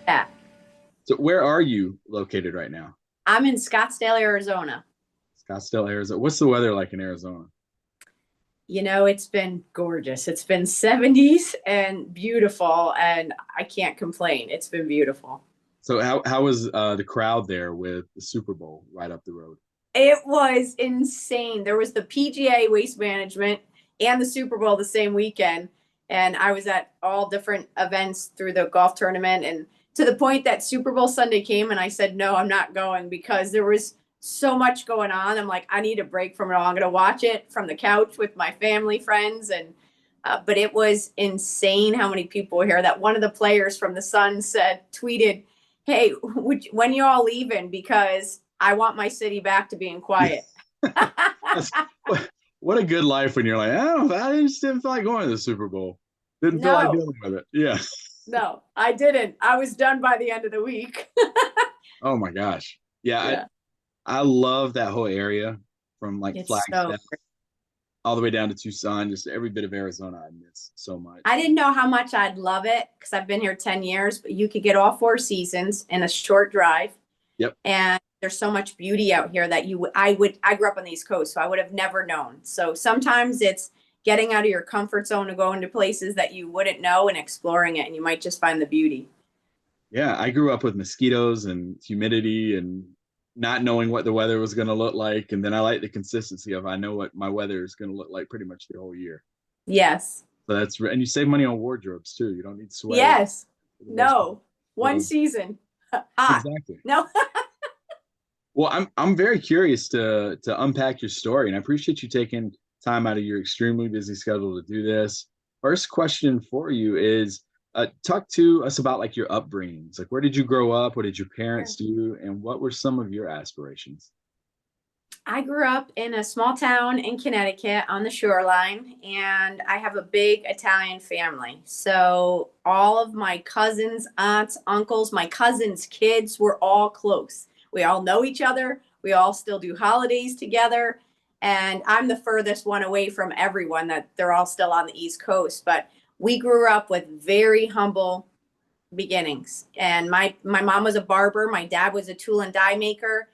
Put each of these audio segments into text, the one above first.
Yeah. So where are you located right now? I'm in Scottsdale, Arizona. Scottsdale, Arizona. What's the weather like in Arizona? It's been gorgeous. It's been 70s and beautiful, and I can't complain. It's been beautiful. So how was the crowd there with the Super Bowl right up the road? It was insane. There was the PGA Waste Management and the Super Bowl the same weekend. And I was at all different events through the golf tournament. And to the point that Super Bowl Sunday came and I said, no, I'm not going because there was so much going on. I'm like, I need a break from it all. I'm going to watch it from the couch with my family, friends. But it was insane how many people were here that one of the players from the Sun tweeted, hey, when you all leaving? Because I want my city back to being quiet. That's, what a good life when you're like, oh, I just didn't feel like going to the Super Bowl. Didn't feel like No, dealing with it. Yeah. no, I didn't. I was done by the end of the week. Oh my gosh. Yeah, Yeah, I love that whole area from like it's so. Flagstaff all the way down to Tucson. Just every bit of Arizona I miss so I much. didn't know how much I'd love it because I've been here 10 years, but you could get all four seasons in a short drive. Yep. And there's so much beauty out here that I grew up on the East Coast, so I would have never known. So sometimes it's getting out of your comfort zone to go into places that you wouldn't know and exploring it, and you might just find the beauty. Yeah, I grew up with mosquitoes and humidity and not knowing what the weather was going to look like. And then I like the consistency of I know what my weather is going to look like pretty much the whole year. Yes. So and you save money on wardrobes too. You don't need sweaters Yes. for the most part. No. One So season. Hot. exactly. No. Well, I'm very curious to unpack your story, and I appreciate you taking time out of your extremely busy schedule to do this. First question for you is talk to us about like your upbringings. Like, where did you grow up? What did your parents do? And what were some of your aspirations? I grew up in a small town in Connecticut on the shoreline, and I have a big Italian family. So all of my cousins, aunts, uncles, my cousins' kids were all close. We all know each other. We all still do holidays together. And I'm the furthest one away from everyone that they're all still on the East Coast. But we grew up with very humble beginnings. And my mom was a barber, my dad was a tool and die maker.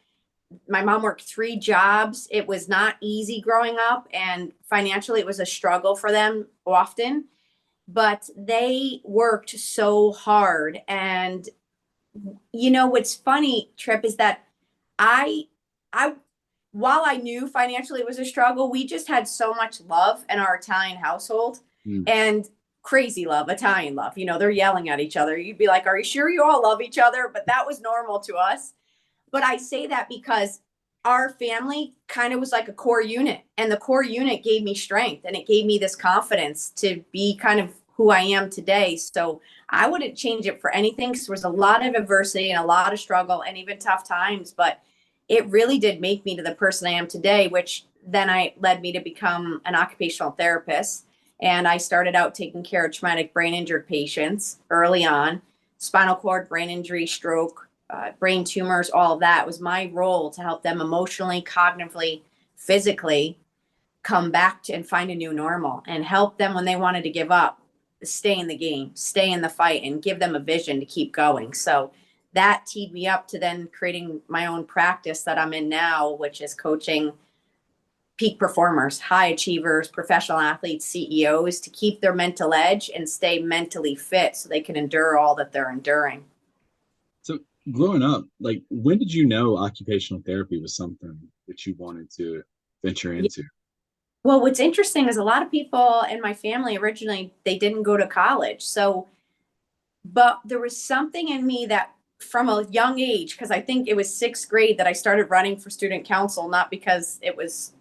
My mom worked three jobs. It was not easy growing up, and financially, it was a struggle for them often. But they worked so hard. And what's funny, Trip, is that I, I, while I knew financially it was a struggle, we just had so much love in our Italian household, Mm. and crazy love, Italian love. They're yelling at each other. You'd be like, "Are you sure you all love each other?" But that was normal to us. But I say that because our family kind of was like a core unit, and the core unit gave me strength and it gave me this confidence to be kind of who I am today. So I wouldn't change it for anything because there was a lot of adversity and a lot of struggle and even tough times, but it really did make me to the person I am today, which then I led me to become an occupational therapist. And I started out taking care of traumatic brain injured patients early on, spinal cord, brain injury, stroke, brain tumors, all of that. It was my role to help them emotionally, cognitively, physically come back to and find a new normal and help them when they wanted to give up, stay in the game, stay in the fight, and give them a vision to keep going. So that teed me up to then creating my own practice that I'm in now, which is coaching peak performers, high achievers, professional athletes, CEOs to keep their mental edge and stay mentally fit so they can endure all that they're enduring. So growing up, like when did you know occupational therapy was something that you wanted to venture Yeah. into? Well, what's interesting is a lot of people in my family originally they didn't go to college. So, but there was something in me that from a young age, because I think it was sixth grade that I started running for student council, not because it was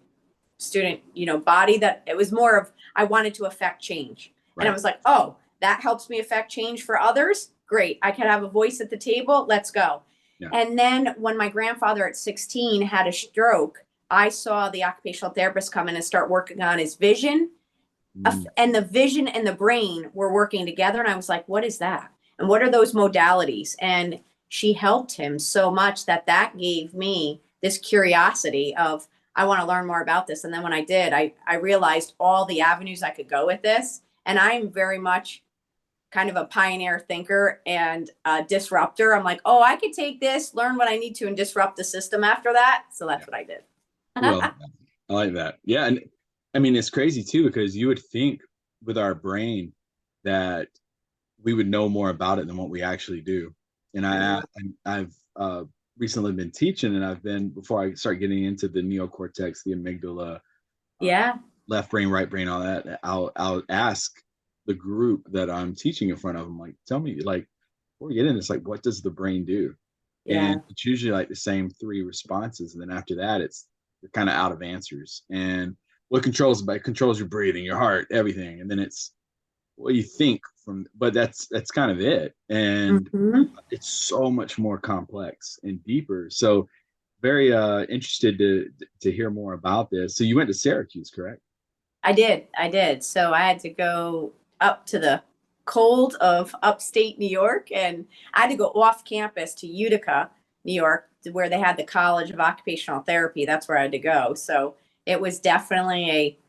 student, body, that it was more of I wanted to affect change. And I Right. was like, oh, that helps me affect change for others. Great. I can have a voice at the table. Let's go. Yeah. And then when my grandfather at 16 had a stroke, I saw the occupational therapist come in and start working on his vision. Mm. And the vision and the brain were working together. And I was like, what is that? And what are those modalities? And she helped him so much that that gave me this curiosity of, I want to learn more about this. And then when I did, I realized all the avenues I could go with this. And I'm very much kind of a pioneer thinker and a disruptor. I'm like, oh, I could take this, learn what I need to, and disrupt the system after that. So that's what I did. Well, I like that. Yeah, and I mean it's crazy too because you would think with our brain that we would know more about it than what we actually do. And I've recently been teaching, and I've been before I start getting into the neocortex, the amygdala, uh, Yeah. left brain, right brain, all that. I'll ask the group that I'm teaching in front of them, like, tell me, like, before we get in this, like, what does the brain do? Yeah. And it's usually like the same three responses, and then after that, it's you're kind of out of answers. And what controls your breathing, your heart, everything, and then it's what you think from. But that's kind of it, and Hmm. it's so much more complex and deeper. So very interested to hear more about this. So you went to Syracuse, correct? I did. I did. So I had to go up to the cold of upstate New York, and I had to go off campus to Utica, New York, where they had the College of Occupational Therapy. That's where I had to go. So it was definitely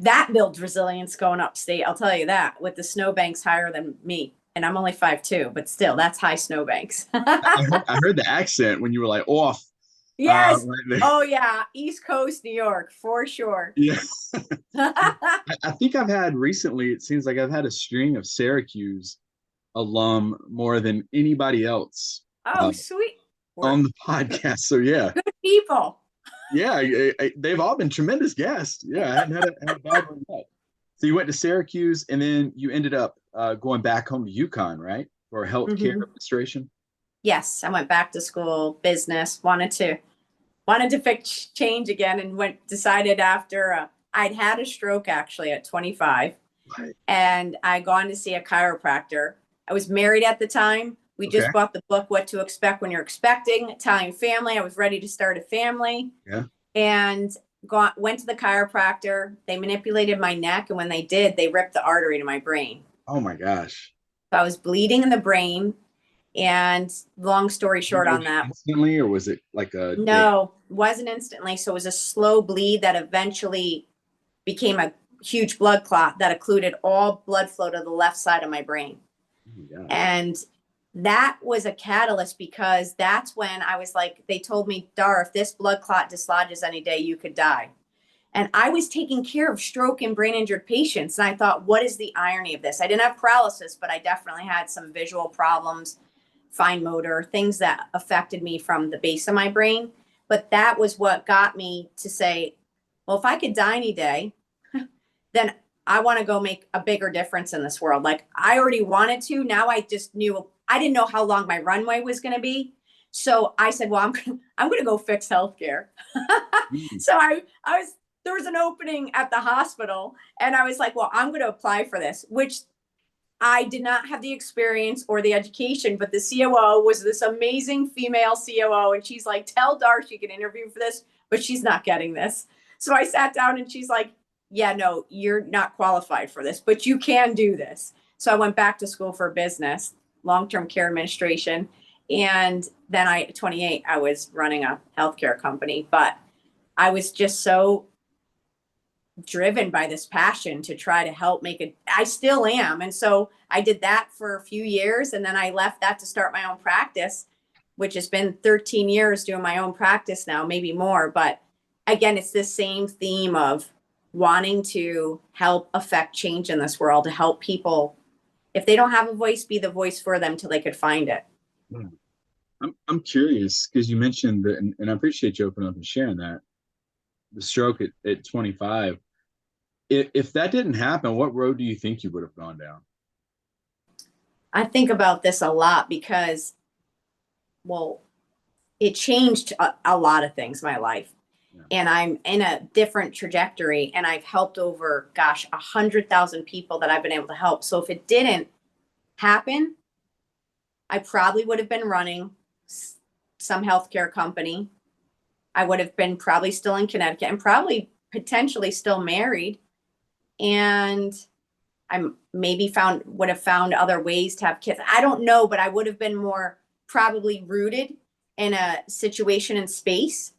that builds resilience going upstate. I'll tell you that, with the snowbanks higher than me. And I'm only 5'2", but still, that's high snowbanks. I heard the accent when you were like off. Yes. Right there. Oh, yeah. East Coast, New York, for sure. Yeah. I think I've had recently, it seems like I've had a string of Syracuse alum more than anybody else Oh, sweet. We're on the podcast. So yeah, good people. yeah, they've all been tremendous guests. Yeah, I hadn't had a bad one yet. So you went to Syracuse, and then you ended up going back home to UConn, right, for healthcare Hmm. administration. Yes, I went back to school, business, wanted to fix change again, and decided after I'd had a stroke actually at 25, Right. and I gone to see a chiropractor. I was married at the time. We Okay. just bought the book What to Expect When You're Expecting, Italian Family. I was ready to start a family, Yeah. and went to the chiropractor. They manipulated my neck, and when they did, they ripped the artery to my brain. Oh my gosh. So I was bleeding in the brain, and long story Did short you on get that, instantly, or was it like a day? no, wasn't instantly. So it was a slow bleed that eventually became a huge blood clot that occluded all blood flow to the left side of my brain. Oh my gosh. And that was a catalyst, because that's when I was like, they told me, Dar, if this blood clot dislodges any day, you could die. And I was taking care of stroke and brain injured patients. And I thought, what is the irony of this? I didn't have paralysis, but I definitely had some visual problems, fine motor, things that affected me from the base of my brain. But that was what got me to say, well, if I could die any day, then I want to go make a bigger difference in this world. Like, I already wanted to. Now I just knew, I didn't know how long my runway was going to be. So I said, well, I'm going to go fix healthcare. Mm. So there was an opening at the hospital, and I was like, well, I'm going to apply for this, which I did not have the experience or the education, but the COO was this amazing female COO. And she's like, tell Dar she can interview for this, but she's not getting this. So I sat down, and she's like, yeah, no, you're not qualified for this, but you can do this. So I went back to school for business, long-term care administration. And then at 28, I was running a healthcare company, but I was just so driven by this passion to try to help make it. I still am. And so I did that for a few years, and then I left that to start my own practice, which has been 13 years doing my own practice now, maybe more. But again, it's this same theme of wanting to help affect change in this world, to help people, if they don't have a voice, be the voice for them till they could find it. Yeah. I'm curious because you mentioned that, and I appreciate you opening up and sharing that the stroke at 25. If that didn't happen, what road do you think you would have gone down? I think about this a lot because, well, it changed a lot of things in my life. Yeah. And I'm in a different trajectory, and I've helped over, gosh, 100,000 people that I've been able to help. So if it didn't happen, I probably would have been running some healthcare company. I would have been probably still in Connecticut, and probably potentially still married. And I maybe would have found other ways to have kids. I don't know, but I would have been more probably rooted in a situation in space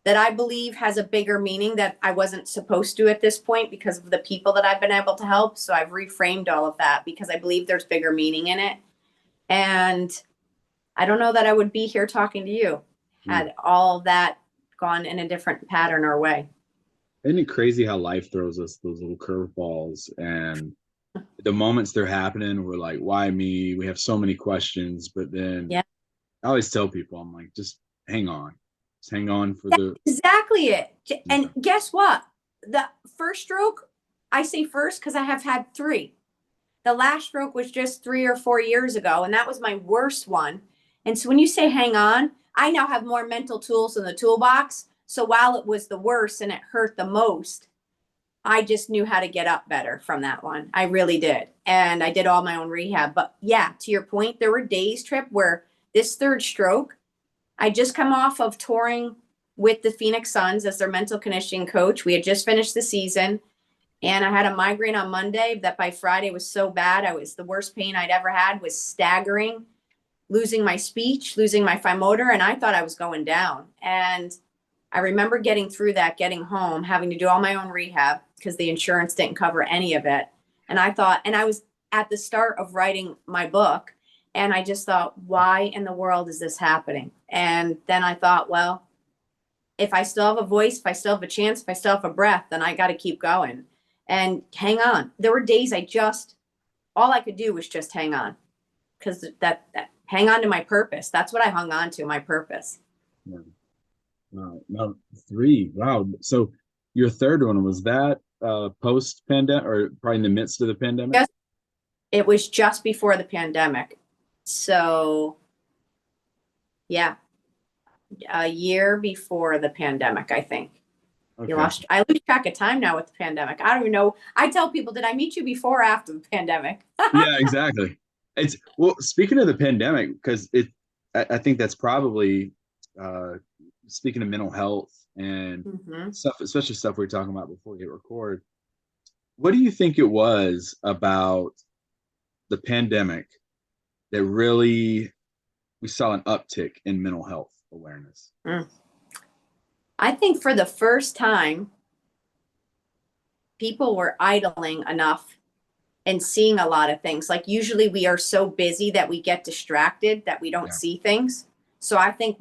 that I believe has a bigger meaning that I wasn't supposed to at this point because of the people that I've been able to help. So I've reframed all of that because I believe there's bigger meaning in it. And I don't know that I would be here talking to you had all of that gone in a different pattern or way. Isn't it crazy how life throws us those little curveballs, and the moments they're happening, we're like, why me? We have so many questions, but then Yeah. I always tell people, I'm like, just hang on. Just hang on for That's the exactly it. And guess what? The first stroke, I say first because I have had three. The last stroke was just 3 or 4 years ago, and that was my worst one. And so when you say hang on, I now have more mental tools in the toolbox. So while it was the worst and it hurt the most, I just knew how to get up better from that one. I really did. And I did all my own rehab. But yeah, to your point, there were days, Trip, where this third stroke, I just come off of touring with the Phoenix Suns as their mental conditioning coach. We had just finished the season. And I had a migraine on Monday that by Friday was so bad. The worst pain I'd ever had, was staggering, losing my speech, losing my fine motor. And I thought I was going down. And I remember getting through that, getting home, having to do all my own rehab because the insurance didn't cover any of it. And I was at the start of writing my book. And I just thought, why in the world is this happening? And then I thought, well, if I still have a voice, if I still have a chance, if I still have a breath, then I got to keep going and hang on. There were days all I could do was just hang on, because that hang on to my purpose. That's what I hung on to, my purpose. Yeah. Wow. No, three. Wow. So your third one, was that post pandemic or probably in the midst of the pandemic? Yes, it was just before the pandemic. So yeah, a year before the pandemic, I think. Okay. I lose track of time now with the pandemic. I don't even know. I tell people, did I meet you before or after the pandemic? Yeah, exactly. Speaking of the pandemic, because I think that's probably speaking of mental health and stuff, especially stuff we were talking about before we hit record. What do you think it was about the pandemic that really we saw an uptick in mental health awareness? I think for the first time, people were idling enough and seeing a lot of things. Like usually we are so busy that we get distracted that we don't see things. So I think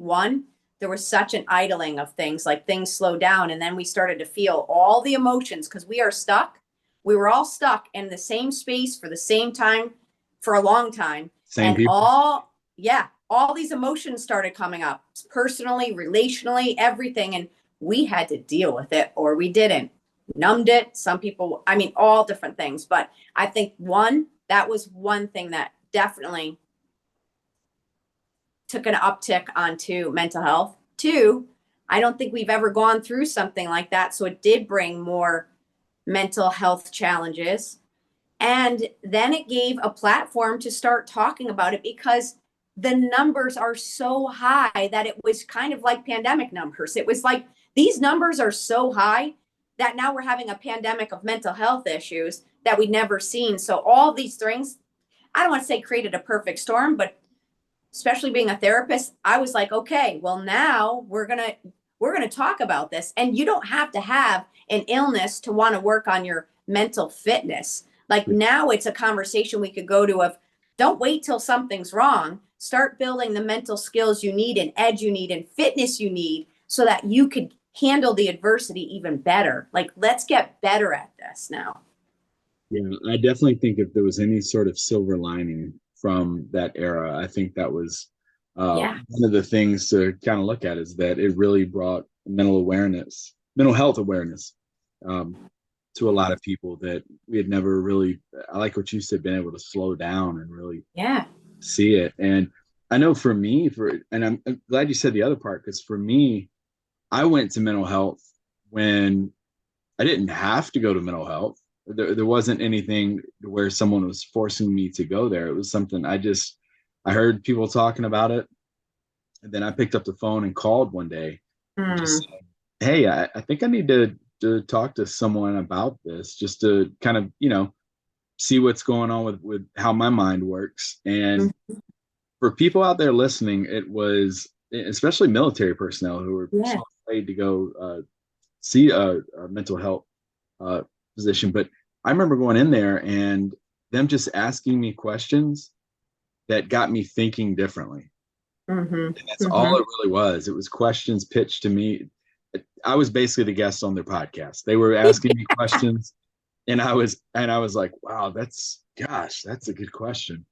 there was such an idling of things, like things slowed down. And then we started to feel all the emotions because we are stuck. We were all stuck in the same space for the same time for a long time. Same people. All these emotions started coming up personally, relationally, everything. And we had to deal with it or we didn't. Numbed it. Some people, all different things. But I think that was one thing that definitely took an uptick onto mental health. Two, I don't think we've ever gone through something like that. So it did bring more mental health challenges. And then it gave a platform to start talking about it because the numbers are so high that it was kind of like pandemic numbers. It was like these numbers are so high that now we're having a pandemic of mental health issues that we'd never seen. So all these things, I don't want to say created a perfect storm, but especially being a therapist, I was like, okay, well now we're going to talk about this. And you don't have to have an illness to want to work on your mental fitness. Like now it's a conversation we could go to of don't wait till something's wrong. Start building the mental skills you need and edge you need and fitness you need so that you could handle the adversity even better. Like, let's get better at this now. Yeah, I definitely think if there was any sort of silver lining from that era, I think that was one of the things to kind of look at is that it really brought mental health awareness to a lot of people that we had never really, I like what you said, been able to slow down and really see it. And I know for me, and I'm glad you said the other part, because for me, I went to mental health when I didn't have to go to mental health. There wasn't anything where someone was forcing me to go there. It was something I heard people talking about it. And then I picked up the phone and called one day and just said, hey, I think I need to talk to someone about this just to kind of, see what's going on with how my mind works. And for people out there listening, it was especially military personnel who were so afraid to go see a mental health uh, physician. But I remember going in there and them just asking me questions that got me thinking differently. Mm-hmm. And that's all Mm-hmm. it really was. It was questions pitched to me. I was basically the guest on their podcast. They were asking me questions, and I was like, wow, that's a good question.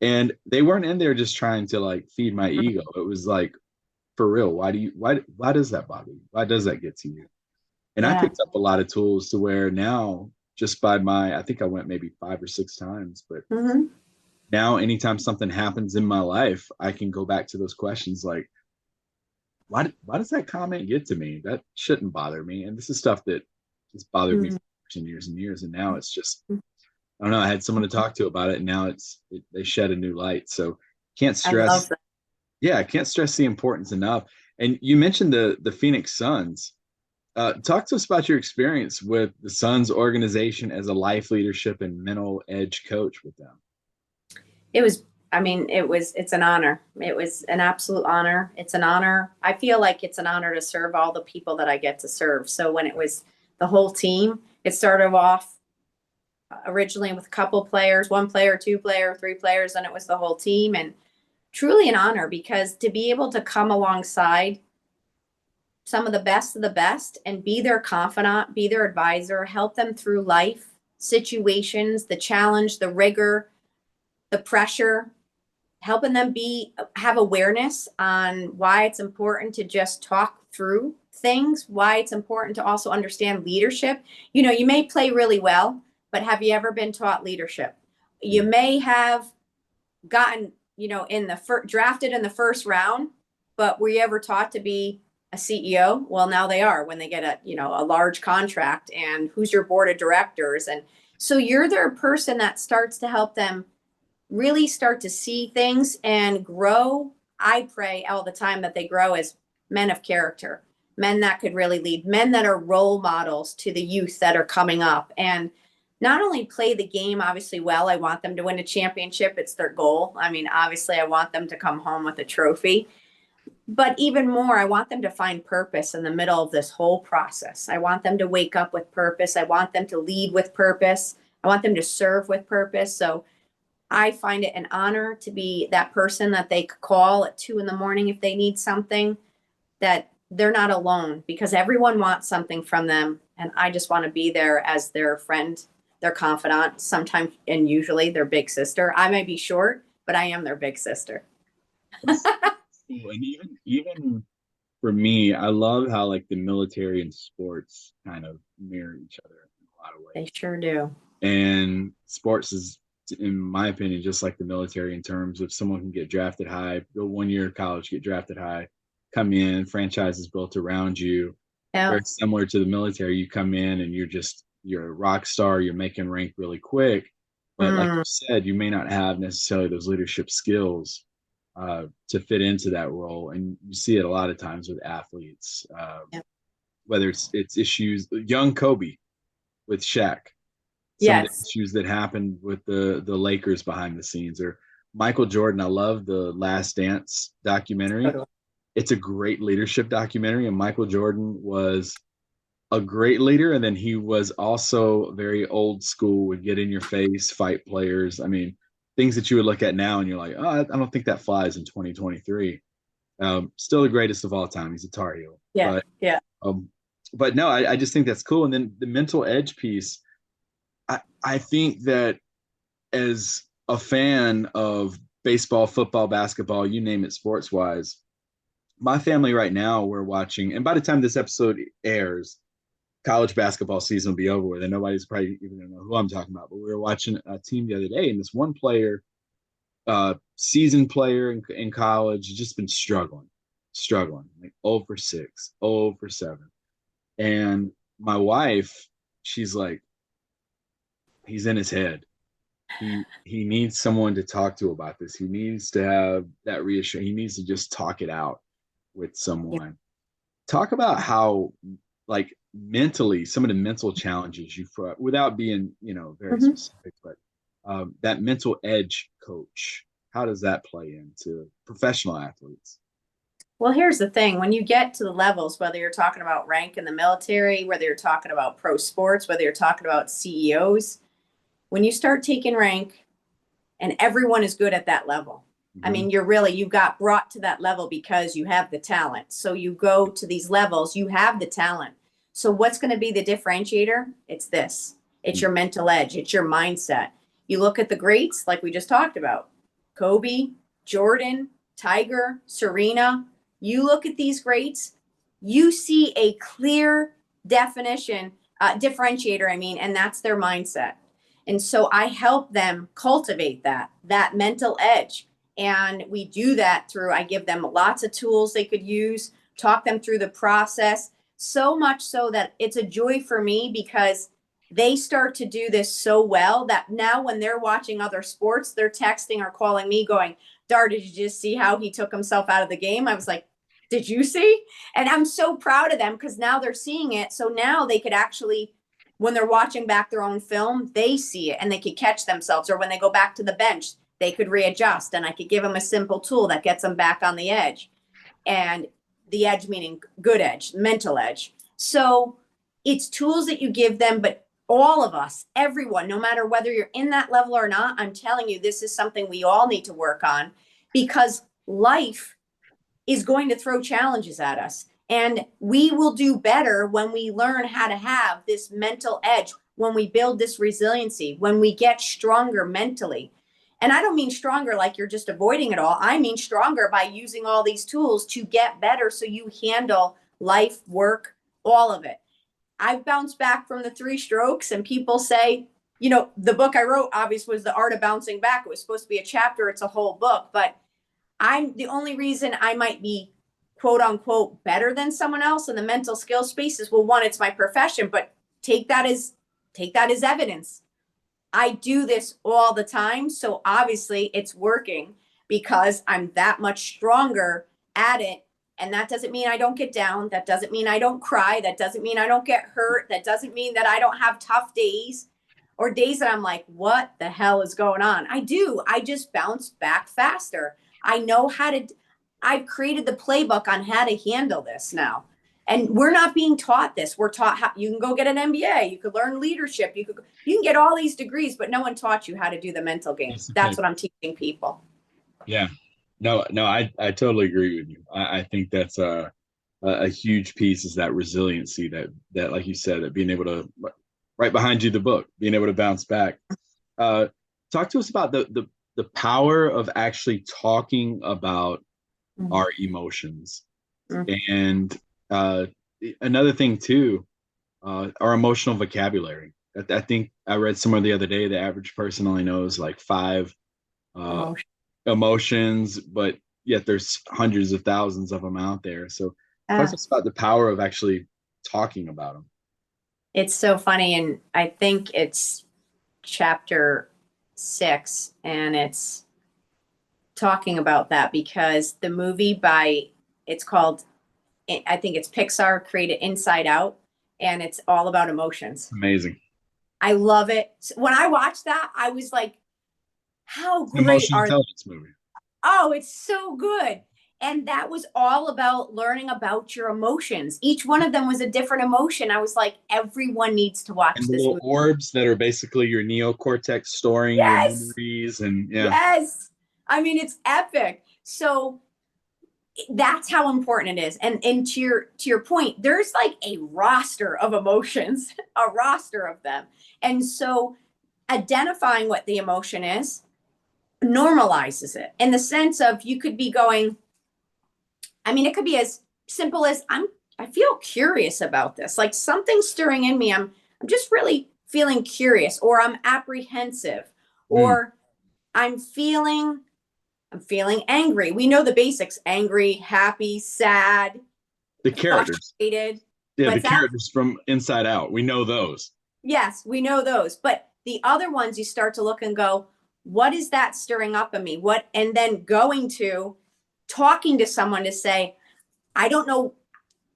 And they weren't in there just trying to like feed my ego. It was like, for real, why does that bother you? Why does that get to you? And I Yeah. picked up a lot of tools to where now, just by I think I went maybe 5 or 6 times, but Mm-hmm. now anytime something happens in my life, I can go back to those questions like, why does that comment get to me? That shouldn't bother me. And this is stuff that just bothered me for years and years and years. And now it's just, I don't know, I had someone to talk to about it, and now they shed a new light. So can't I love stress, that. yeah, I can't stress the importance enough. And you mentioned the Phoenix Suns. Talk to us about your experience with the Suns organization as a life leadership and mental edge coach with them. It was, I mean, it's an honor. It was an absolute honor. It's an honor. I feel like it's an honor to serve all the people that I get to serve. So when it was the whole team, it started off originally with a couple players, one player, two player, three players, and it was the whole team. And truly an honor, because to be able to come alongside some of the best and be their confidant, be their advisor, help them through life situations, the challenge, the rigor, the pressure, helping them have awareness on why it's important to just talk through things, why it's important to also understand leadership. You may play really well, but have you ever been taught leadership? You may have gotten, in the drafted in the first round, but were you ever taught to be a CEO? Well, now they are, when they get a large contract, and who's your board of directors. And so you're their person that starts to help them really start to see things and grow. I pray all the time that they grow as men of character, men that could really lead, men that are role models to the youth that are coming up, and not only play the game obviously well. I want them to win a championship. It's their goal. I mean, obviously I want them to come home with a trophy, but even more, I want them to find purpose in the middle of this whole process. I want them to wake up with purpose. I want them to lead with purpose. I want them to serve with purpose. So I find it an honor to be that person that they could call at 2 a.m. if they need something, that they're not alone, because everyone wants something from them. And I just want to be there as their friend, their confidant, sometimes and usually their big sister. I may be short, but I am their big sister. That's cool. And even for me, I love how like the military and sports kind of mirror each other in a lot of They ways. sure do. And sports is, in my opinion, just like the military in terms of someone can get drafted high, go 1 year of college, get drafted high, come in, franchise is built around you. Yeah. Very similar to the military. You come in and you're a rock star, you're making rank really quick. But like you Mm, said, you may not have necessarily those leadership skills to fit into that role. And you see it a lot of times with athletes, yeah. whether it's issues, young Kobe with Shaq, some of the Yes. issues that happened with the Lakers behind the scenes, or Michael Jordan. I love the Last Dance documentary. Totally. It's a great leadership documentary, and Michael Jordan was a great leader, and then he was also very old school, would get in your face, fight players. I mean, things that you would look at now and you're like, oh, I don't think that flies in 2023. Still the greatest of all time. He's a Tar Heel, Yeah. but Yeah. um, but no, I just think that's cool. And then the mental edge piece, I think that as a fan of baseball, football, basketball, you name it, sports wise, my family right now, we're watching, and by the time this episode airs, college basketball season will be over with, and nobody's probably even gonna know who I'm talking about. But we were watching a team the other day, and this one player, seasoned player in college, just been struggling, like 0 for 6, 0 for 7. And my wife, she's like, he's in his head. He needs someone to talk to about this. He needs to have that reassurance. He needs to just talk it out with Yeah. someone. Talk about how, like, mentally, some of the mental challenges without being, very Mhm. specific, but that mental edge coach, how does that play into professional athletes? Well, here's the thing. When you get to the levels, whether you're talking about rank in the military, whether you're talking about pro sports, whether you're talking about CEOs, when you start taking rank and everyone is good at that level. I Mhm. mean, you got brought to that level because you have the talent. So you go to these levels, you have the talent. So what's going to be the differentiator? It's this. It's your mental edge. It's your mindset. You look at the greats, like we just talked about, Kobe, Jordan, Tiger, Serena. You look at these greats, you see a clear definition, differentiator, I mean, and that's their mindset. And so I help them cultivate that mental edge. And we do that through, I give them lots of tools they could use, talk them through the process, so much so that it's a joy for me because they start to do this so well that now when they're watching other sports, they're texting or calling me going, Dar, did you just see how he took himself out of the game? I was like, did you see? And I'm so proud of them because now they're seeing it. So now they could actually, when they're watching back their own film, they see it and they could catch themselves. Or when they go back to the bench, they could readjust and I could give them a simple tool that gets them back on the edge. And the edge meaning good edge, mental edge. So it's tools that you give them, but all of us, everyone, no matter whether you're in that level or not, I'm telling you, this is something we all need to work on because life is going to throw challenges at us. And we will do better when we learn how to have this mental edge, when we build this resiliency, when we get stronger mentally. And I don't mean stronger like you're just avoiding it all. I mean stronger by using all these tools to get better so you handle life, work, all of it. I've bounced back from the 3 strokes, and people say, the book I wrote obviously was The Art of Bouncing Back. It was supposed to be a chapter, it's a whole book, but I'm the only reason I might be quote unquote better than someone else in the mental skill space is, well, one, it's my profession, but take that as evidence. I do this all the time. So obviously it's working because I'm that much stronger at it. And that doesn't mean I don't get down. That doesn't mean I don't cry. That doesn't mean I don't get hurt. That doesn't mean that I don't have tough days or days that I'm like, what the hell is going on? I do. I just bounce back faster. I know how to, I've created the playbook on how to handle this now. And we're not being taught this. We're taught how you can go get an MBA, you could learn leadership, you can get all these degrees, but no one taught you how to do the mental game. That's what I'm teaching people. Yeah. No, no, I totally agree with you. I think that's a huge piece is that resiliency that like you said, that being able to right behind you the book, being able to bounce back. Uh, Talk to us about the power of actually talking about our emotions. Mhm. And another thing too, our emotional vocabulary. I think I read somewhere the other day the average person only knows like 5 uh, Emotion. emotions, but yet there's hundreds of thousands of them out there. So talk to Ah, us about the power of actually talking about them. it's so funny. And I think it's chapter 6, and it's talking about that because the movie it's called, I think it's Pixar created Inside Out, and it's all about emotions. Amazing. I love it. When I watched that, I was like, how An great emotional are they? intelligence movie. Oh, it's so good. And that was all about learning about your emotions. Each one of them was a different emotion. I was like, everyone needs to watch And the this little movie. orbs that are basically your neocortex storing your Yes. memories and yeah. Yes. I mean, it's epic. So that's how important it is. And to your point, there's like a roster of emotions, a roster of them. And so identifying what the emotion is normalizes it in the sense of you could be going, I mean, it could be as simple as I feel curious about this. Like something's stirring in me. I'm just really feeling curious, or I'm apprehensive, Mm. or I'm feeling I'm feeling angry. We know the basics: angry, happy, sad, The characters. frustrated. Yeah, the What's that? characters from Inside Out. We know those. Yes, we know those. But the other ones you start to look and go, what is that stirring up in me? What, and then going to talking to someone to say, I don't know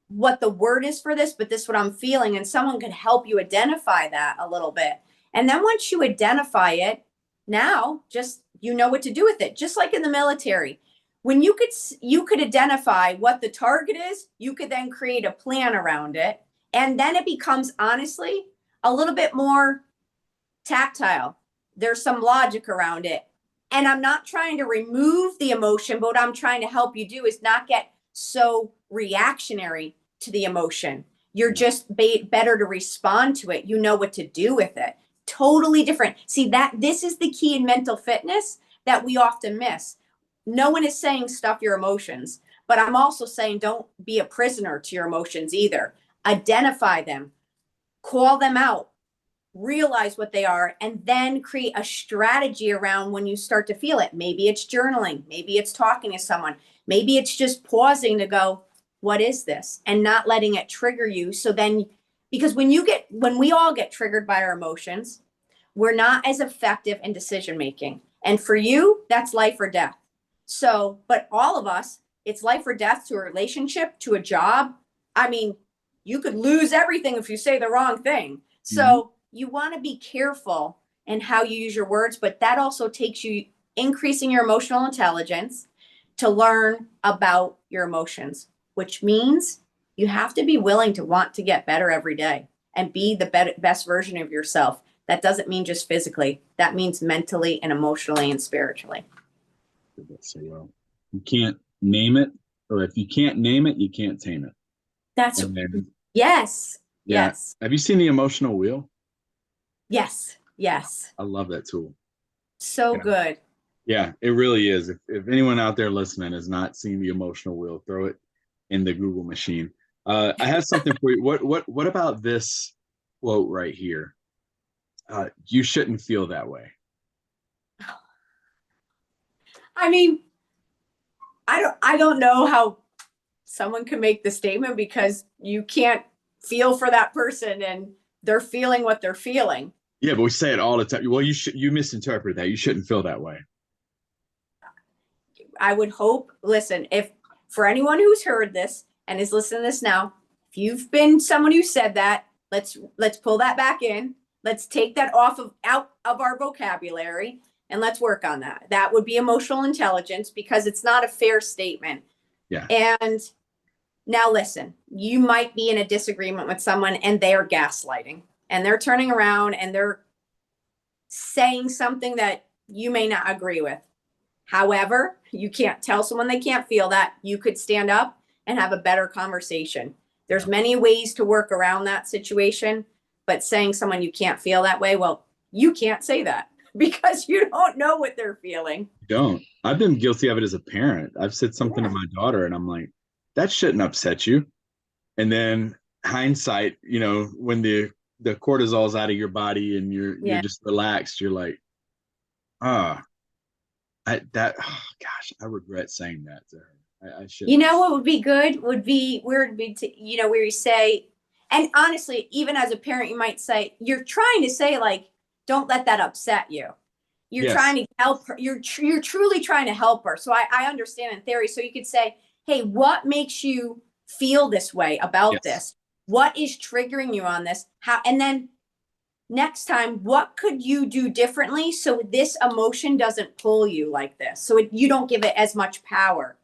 what the word is for this, but this is what I'm feeling. And someone could help you identify that a little bit. And then once you identify it, now just you know what to do with it. Just like in the military, when you could identify what the target is, you could then create a plan around it. And then it becomes honestly a little bit more tactile. There's some logic around it. And I'm not trying to remove the emotion, but what I'm trying to help you do is not get so reactionary to the emotion. You're just better to respond to it. You know what to do with it. Totally different. See, that this is the key in mental fitness that we often miss. No one is saying stuff your emotions, but I'm also saying don't be a prisoner to your emotions either. Identify them, call them out, realize what they are, and then create a strategy around when you start to feel it. Maybe it's journaling, maybe it's talking to someone, maybe it's just pausing to go, what is this? And not letting it trigger you. So then, because when we all get triggered by our emotions, we're not as effective in decision making. And for you, that's life or death. So, but all of us, it's life or death to a relationship, to a job. I mean, you could lose everything if you say the wrong thing. So you want to be careful in how you use your words, but that also takes you increasing your emotional intelligence to learn about your emotions, which means you have to be willing to want to get better every day and be the best version of yourself. That doesn't mean just physically. That means mentally and emotionally and spiritually. So, well, you can't name it, or if you can't name it, you can't tame it. That's then, yes. Yeah. Yes. Have you seen the emotional wheel? Yes. Yes. I love that tool. So good. Yeah, it really is. If anyone out there listening has not seen the emotional wheel, throw it in the Google machine. I have something for you. What about this quote right here? You shouldn't feel that way. I mean, I don't know how someone can make the statement because you can't feel for that person and they're feeling what they're feeling. Yeah, but we say it all the time. Well, you misinterpret that. You shouldn't feel that way. I would hope, listen, if for anyone who's heard this and is listening to this now, if you've been someone who said that, let's pull that back in. Let's take that out of our vocabulary and let's work on that. That would be emotional intelligence because it's not a fair statement. Yeah. And now listen, you might be in a disagreement with someone and they are gaslighting and they're turning around and they're saying something that you may not agree with. However, you can't tell someone they can't feel that. You could stand up and have a better conversation. There's many ways to work around that situation, but saying someone you can't feel that way, well, you can't say that because you don't know what they're feeling. Don't. I've been guilty of it as a parent. I've said something to my daughter and I'm like, that shouldn't upset you. And then hindsight, when the cortisol's out of your body and you're just relaxed, you're like, oh gosh, I regret saying that to her. I should. What would be good would be where you say, and honestly, even as a parent, you might say, you're trying to say like, don't let that upset you. You're trying to help her. You're truly trying to help her. So I understand in theory. So you could say, hey, what makes you feel this way about this? What is triggering you on this? How, and then next time, what could you do differently so this emotion doesn't pull you like this? So you don't give it as much power.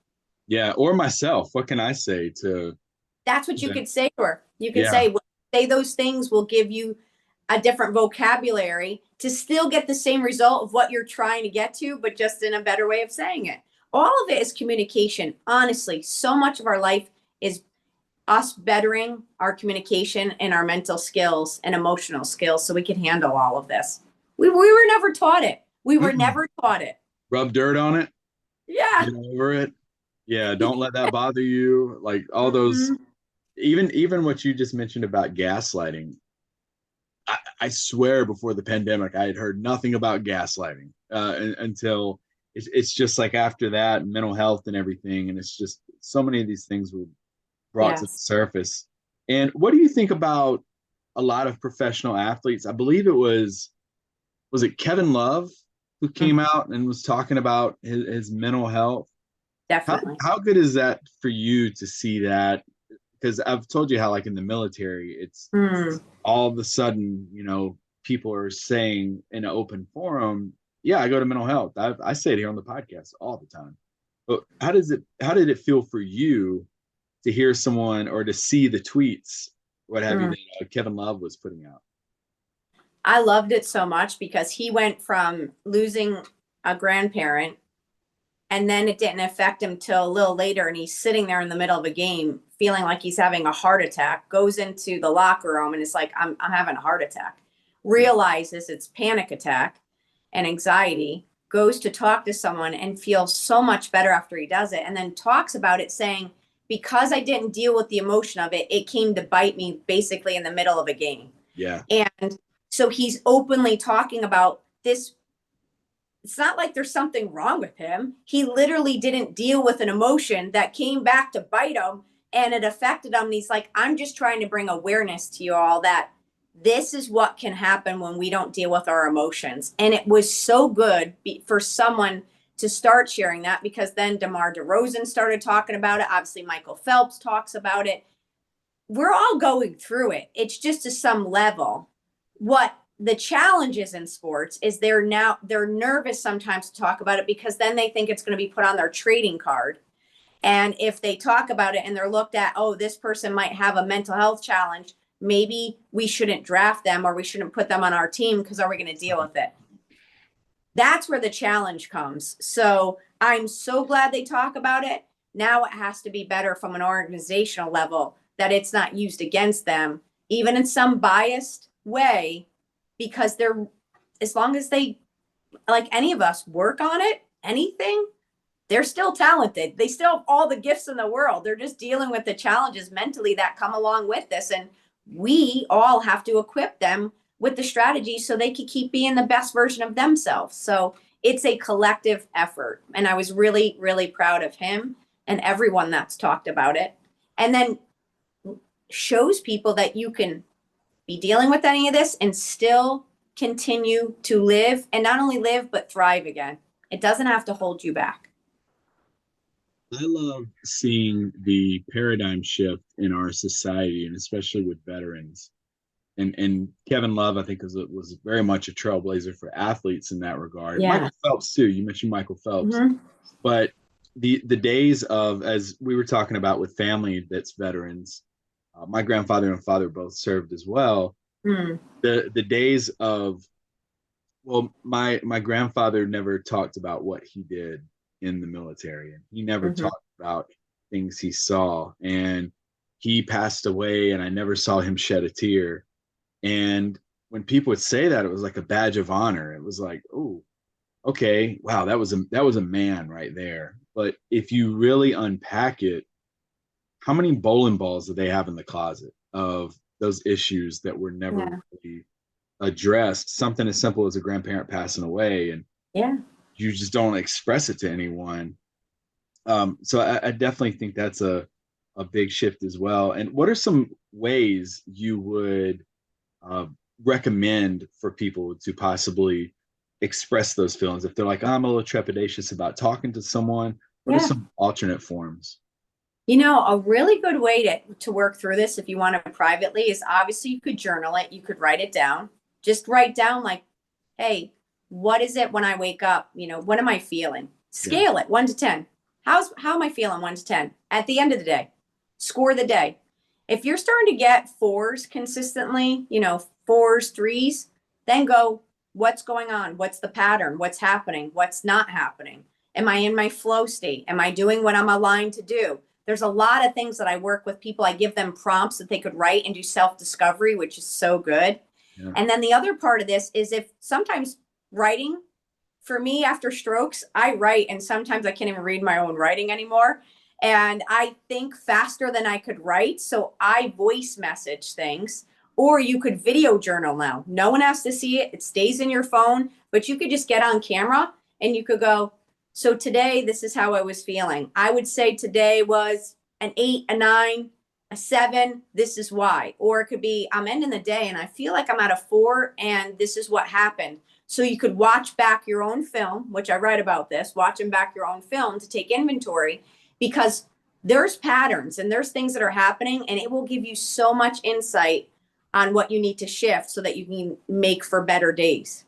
Yeah. Or myself. What can I say to? That's what you could say to her. You could say those things will give you a different vocabulary to still get the same result of what you're trying to get to, but just in a better way of saying it. All of it is communication. Honestly, so much of our life is us bettering our communication and our mental skills and emotional skills so we can handle all of this. We were never taught it. We were never taught it. Rub dirt on it. Yeah. Get over it. Yeah. Don't let that bother you. Like all those, even what you just mentioned about gaslighting. I swear before the pandemic, I had heard nothing about gaslighting until it's just like after that, mental health and everything. And it's just so many of these things were brought to the surface. And what do you think about a lot of professional athletes? I believe was it Kevin Love who came out and was talking about his mental health? Definitely. How good is that for you to see that? Because I've told you how, like in the military, it's all of a sudden, people are saying in an open forum, yeah, I go to mental health. I say it here on the podcast all the time. But how did it feel for you to hear someone or to see the tweets, what have you, Mm. that Kevin Love was putting out? I loved it so much because he went from losing a grandparent and then it didn't affect him till a little later, and he's sitting there in the middle of a game feeling like he's having a heart attack, goes into the locker room and it's like, I'm having a heart attack, Yeah. realizes it's panic attack and anxiety, goes to talk to someone and feels so much better after he does it, and then talks about it saying, because I didn't deal with the emotion of it, it came to bite me basically in the middle of a game. Yeah. And so he's openly talking about this. It's not like there's something wrong with him. He literally didn't deal with an emotion that came back to bite him and it affected him. And he's like, I'm just trying to bring awareness to you all that this is what can happen when we don't deal with our emotions. And it was so good for someone to start sharing that, because then DeMar DeRozan started talking about it. Obviously, Michael Phelps talks about it. We're all going through it. It's just to some level. What the challenges in sports is they're nervous sometimes to talk about it, because then they think it's going to be put on their trading card. And if they talk about it and they're looked at, oh, this person might have a mental health challenge, maybe we shouldn't draft them or we shouldn't put them on our team because are we going to deal with it? That's where the challenge comes. So I'm so glad they talk about it. Now it has to be better from an organizational level, that it's not used against them, even in some biased way, because they're, as long as they, like any of us, work on it, anything, they're still talented. They still have all the gifts in the world. They're just dealing with the challenges mentally that come along with this. And we all have to equip them with the strategy so they can keep being the best version of themselves. So it's a collective effort. And I was really, really proud of him and everyone that's talked about it. And then shows people that you can be dealing with any of this and still continue to live, and not only live, but thrive again. It doesn't have to hold you back. I love seeing the paradigm shift in our society, and especially with veterans. And Kevin Love, I think, was very much a trailblazer for athletes in that regard. Yeah. Michael Phelps too. You mentioned Michael Phelps, Mm-hmm. but the days of, as we were talking about with family that's veterans, my grandfather and father both served as well. Mm. The days of, well, my grandfather never talked about what he did in the military, and he never Mm-hmm. talked about things he saw, and he passed away, and I never saw him shed a tear. And when people would say that, it was like a badge of honor. It was like, oh, okay, wow, that was a man right there. But if you really unpack it, how many bowling balls do they have in the closet of those issues that were never Yeah. really addressed? Something as simple as a grandparent passing away, and Yeah. you just don't express it to anyone. So I definitely think that's a big shift as well. And what are some ways you would uh, recommend for people to possibly express those feelings if they're like, I'm a little trepidatious about talking to someone? What are Yeah. some alternate forms? You know, a really good way to work through this, if you want to privately, is obviously you could journal it. You could write it down. Just write down, like, hey, what is it when I wake up? You know, what am I feeling? Yeah. Scale it 1 to 10. How am I feeling 1 to 10? At the end of the day, score the day. If you're starting to get fours consistently, you know, fours, threes, then go, what's going on? What's the pattern? What's happening? What's not happening? Am I in my flow state? Am I doing what I'm aligned to do? There's a lot of things that I work with people. I give them prompts that they could write and do self-discovery, which is so good. Yeah. And then the other part of this is, if sometimes writing, for me after strokes, I write and sometimes I can't even read my own writing anymore. And I think faster than I could write. So I voice message things. Or you could video journal now. No one has to see it. It stays in your phone, but you could just get on camera and you could go, so today, this is how I was feeling. I would say today was an 8, a 9, a 7. This is why. Or it could be, I'm ending the day and I feel like I'm at a 4 and this is what happened. So you could watch back your own film, which I write about this, watching back your own film to take inventory, because there's patterns and there's things that are happening, and it will give you so much insight on what you need to shift so that you can make for better days.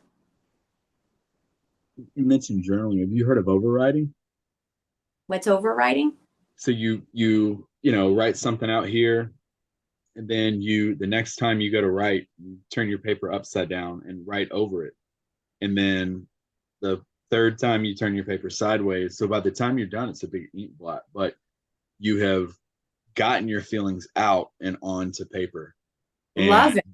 You mentioned journaling. Have you heard of overriding? What's overriding? So you write something out here, and then the next time you go to write, you turn your paper upside down and write over it. And then the third time you turn your paper sideways. So by the time you're done, it's a big ink blot, but you have gotten your feelings out and onto paper. And Love it.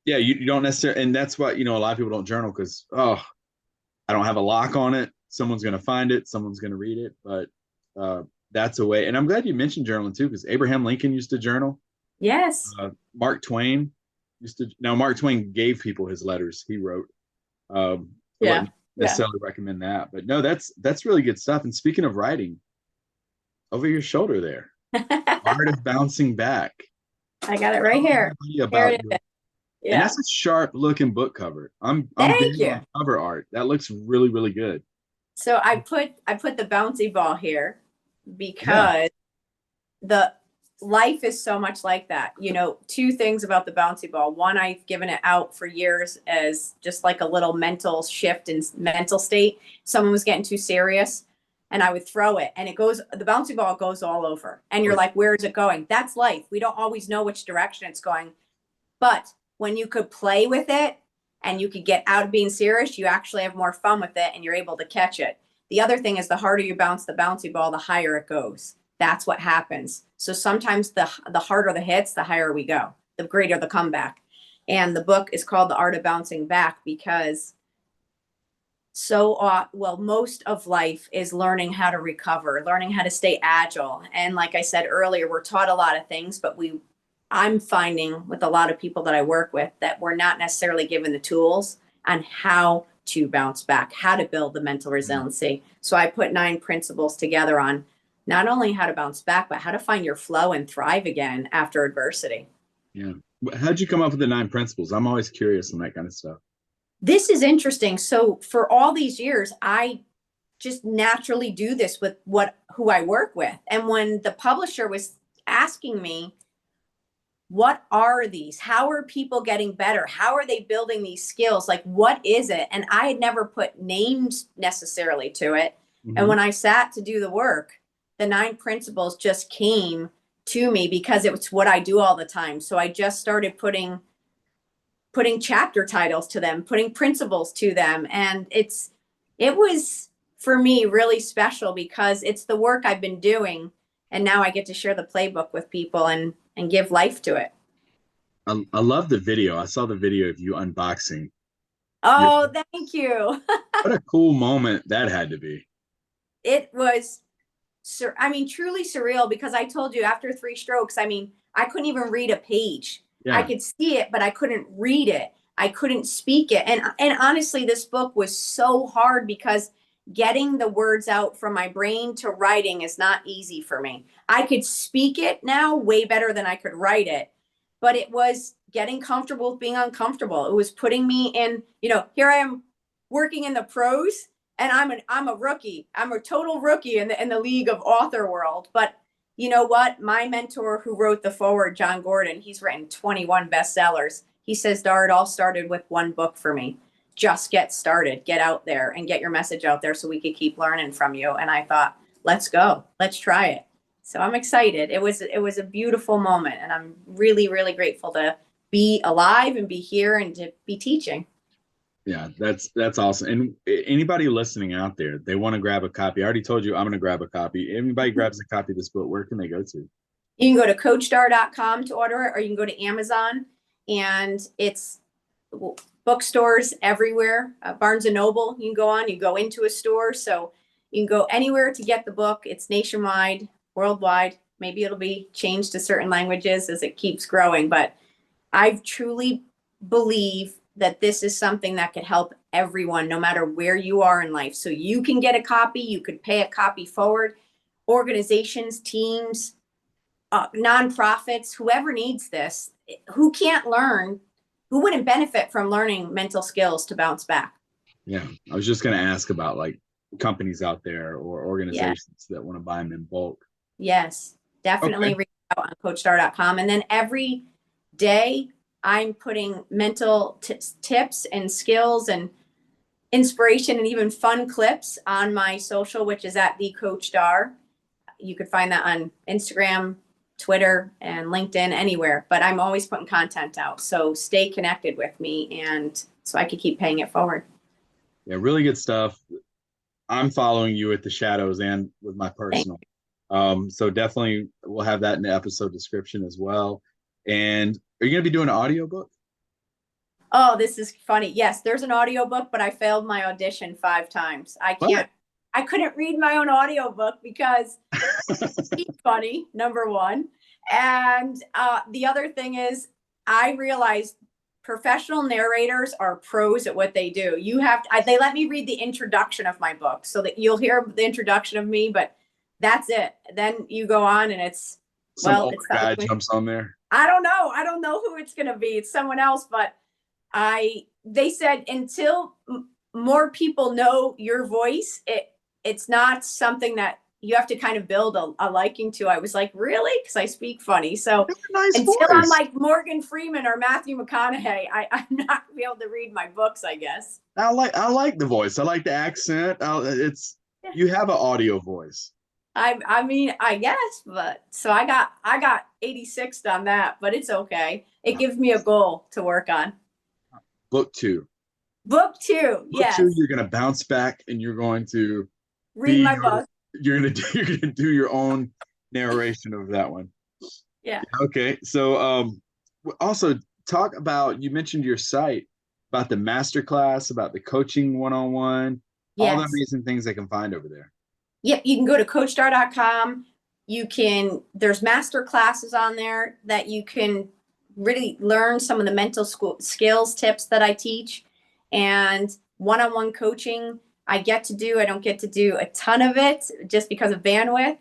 yeah, you don't necessarily, and that's why, a lot of people don't journal because, oh, I don't have a lock on it. Someone's going to find it. Someone's going to read it. But that's a way. And I'm glad you mentioned journaling too, because Abraham Lincoln used to journal. Yes. Mark Twain now Mark Twain gave people his letters he wrote. I Yeah. wouldn't necessarily recommend that, but no, that's really good stuff. And speaking of writing, over your shoulder there, Art of Bouncing Back. I got it right here. About Here it is. And Yeah. that's a sharp looking book cover. I'm Thank big you. on cover art. That looks really, really good. So I put the bouncy ball here because the life is so much like that. Two things about the bouncy ball. One, I've given it out for years as just like a little mental shift in mental state. Someone was getting too serious and I would throw it and the bouncy ball goes all over. And you're like, where is it going? That's life. We don't always know which direction it's going. But when you could play with it and you could get out of being serious, you actually have more fun with it and you're able to catch it. The other thing is the harder you bounce the bouncy ball, the higher it goes. That's what happens. So sometimes the harder the hits, the higher we go, the greater the comeback. And the book is called The Art of Bouncing Back because most of life is learning how to recover, learning how to stay agile. And like I said earlier, we're taught a lot of things, but I'm finding with a lot of people that I work with that we're not necessarily given the tools on how to bounce back, how to build the mental resiliency. So I put 9 principles together on not only how to bounce back, but how to find your flow and thrive again after adversity. Yeah. How'd you come up with the 9 principles? I'm always curious on that kind of stuff. This is interesting. So for all these years, I just naturally do this with who I work with. And when the publisher was asking me, what are these? How are people getting better? How are they building these skills? Like, what is it? And I had never put names necessarily to it. Mm-hmm. And when I sat to do the work, the 9 principles just came to me because it was what I do all the time. So I just started putting chapter titles to them, putting principles to them. And it was for me really special because it's the work I've been doing. And now I get to share the playbook with people and give life to it. I love the video. I saw the video of you unboxing. Oh, thank you. What a cool moment that had to be. It was, truly surreal because I told you after 3 strokes, I couldn't even read a page. Yeah. I could see it, but I couldn't read it. I couldn't speak it. And honestly, this book was so hard because getting the words out from my brain to writing is not easy for me. I could speak it now way better than I could write it, but it was getting comfortable with being uncomfortable. It was putting me in, here I am working in the pros and I'm a rookie. I'm a total rookie in the league of author world. But you know what? My mentor who wrote the foreword, John Gordon, he's written 21 bestsellers. He says, Dar, it all started with 1 book for me. Just get started, get out there and get your message out there so we could keep learning from you. And I thought, let's go, let's try it. So I'm excited. It was a beautiful moment. And I'm really, really grateful to be alive and be here and to be teaching. Yeah, that's awesome. And anybody listening out there, they want to grab a copy. I already told you I'm going to grab a copy. Anybody grabs a copy of this book, where can they go to? You can go to CoachDar.com to order it, or you can go to Amazon, and it's bookstores everywhere. Barnes and Noble, you can go into a store. So you can go anywhere to get the book. It's nationwide, worldwide. Maybe it'll be changed to certain languages as it keeps growing. But I truly believe that this is something that could help everyone, no matter where you are in life. So you can get a copy. You could pay a copy forward. Organizations, teams, nonprofits, whoever needs this, who can't learn, who wouldn't benefit from learning mental skills to bounce back? Yeah, I was just going to ask about like companies out there or organizations that want to buy them in bulk. Yes, definitely reach out on CoachDar.com. And then every day I'm putting mental tips and skills and inspiration and even fun clips on my social, which is at the Coach Dar. You could find that on Instagram, Twitter, and LinkedIn, anywhere. But I'm always putting content out. So stay connected with me, and so I can keep paying it forward. Yeah, really good stuff. I'm following you at the Shadows and with my personal. So definitely we'll have that in the episode description as well. And are you going to be doing an audiobook? Oh, this is funny. Yes, there's an audiobook, but I failed my audition 5 times. What? I couldn't read my own audiobook because it's funny, number one. And the other thing is, I realized professional narrators are pros at what they do. They let me read the introduction of my book so that you'll hear the introduction of me, but that's it. Then you go on and it's, Some well, older it's guy jumps on there. I don't know. I don't know who it's going to be. It's someone else, but they said until more people know your voice, it's not something that you have to kind of build a liking to. I was like, really? Because I speak funny. So Nice until voice. I'm like Morgan Freeman or Matthew McConaughey, I'm not gonna be able to read my books, I guess. I like the voice. I like the accent. You have an audio voice. I mean, I guess, but so I got 86 on that, but it's okay. It gives me a goal to work on. Book 2. Book 2, yes. 2, you're gonna bounce back and you're going to read my book. You're gonna do your own narration of that one. Yeah. Okay. So also talk about, you mentioned your site, about the masterclass, about the coaching one-on-one, all the amazing things they can find over there. Yep, you can go to coachdar.com. There's master classes on there that you can really learn some of the mental skills tips that I teach, and one-on-one coaching I don't get to do a ton of it just because of bandwidth.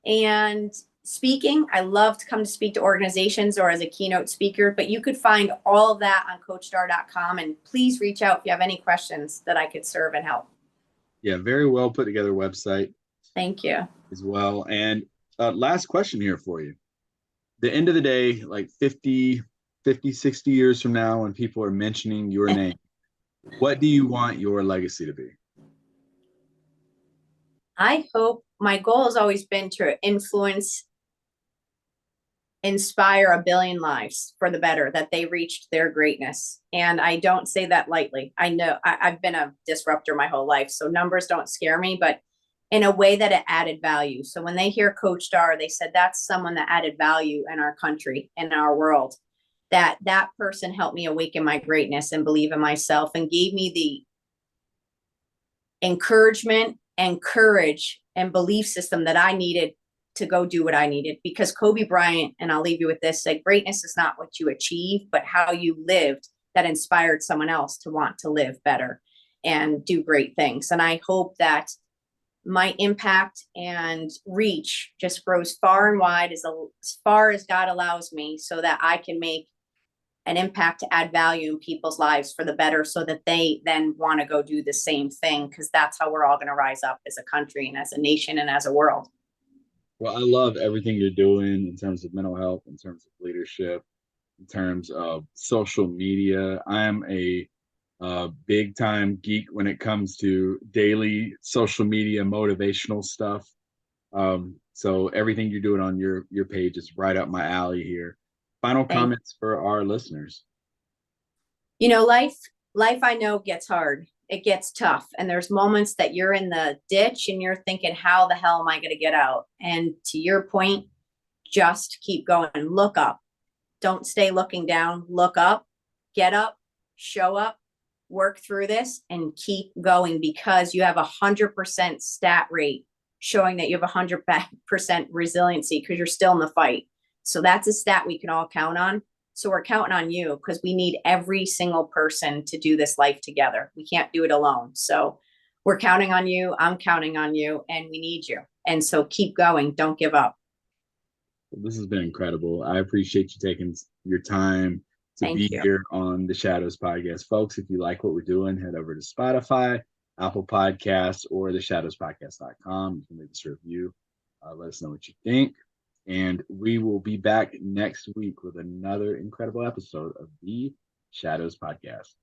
And speaking, I love to come to speak to organizations or as a keynote speaker, but you could find all of that on coachdar.com, and please reach out if you have any questions that I could serve and help. Yeah, very well put together website. Thank you. As well. And last question here for you. The end of the day, like 50, 60 years from now, when people are mentioning your name, what do you want your legacy to be? I hope, my goal has always been to inspire 1 billion lives for the better, that they reached their greatness. And I don't say that lightly. I know I've been a disruptor my whole life, so numbers don't scare me, but in a way that it added value. So when they hear Coach Dar, they said that's someone that added value in our country, in our world, that person helped me awaken my greatness and believe in myself and gave me the encouragement and courage and belief system that I needed to go do what I needed. Because Kobe Bryant, and I'll leave you with this, said greatness is not what you achieve, but how you lived that inspired someone else to want to live better and do great things. And I hope that my impact and reach just grows far and wide, as far as God allows me, so that I can make an impact to add value in people's lives for the better, so that they then want to go do the same thing, because that's how we're all going to rise up as a country and as a nation and as a world. Well, I love everything you're doing in terms of mental health, in terms of leadership, in terms of social media. I am a big time geek when it comes to daily social media motivational stuff. So everything you're doing on your page is right up my alley here. Final comments for our listeners. You know, life I know gets hard. It gets tough. And there's moments that you're in the ditch and you're thinking, how the hell am I going to get out? And to your point, just keep going. Look up. Don't stay looking down. Look up, get up, show up, work through this, and keep going, because you have 100% stat rate showing that you have 100% resiliency, because you're still in the fight. So that's a stat we can all count on. So we're counting on you, because we need every single person to do this life together. We can't do it alone. So we're counting on you. I'm counting on you, and we need you. And so keep going. Don't give up. This has been incredible. I appreciate you taking your time to be here on the Shadows Podcast. Folks, if you like what we're doing, head over to Spotify, Apple Podcasts, or theshadowspodcast.com. You can leave us a review. Let us know what you think. And we will be back next week with another incredible episode of the Shadows Podcast.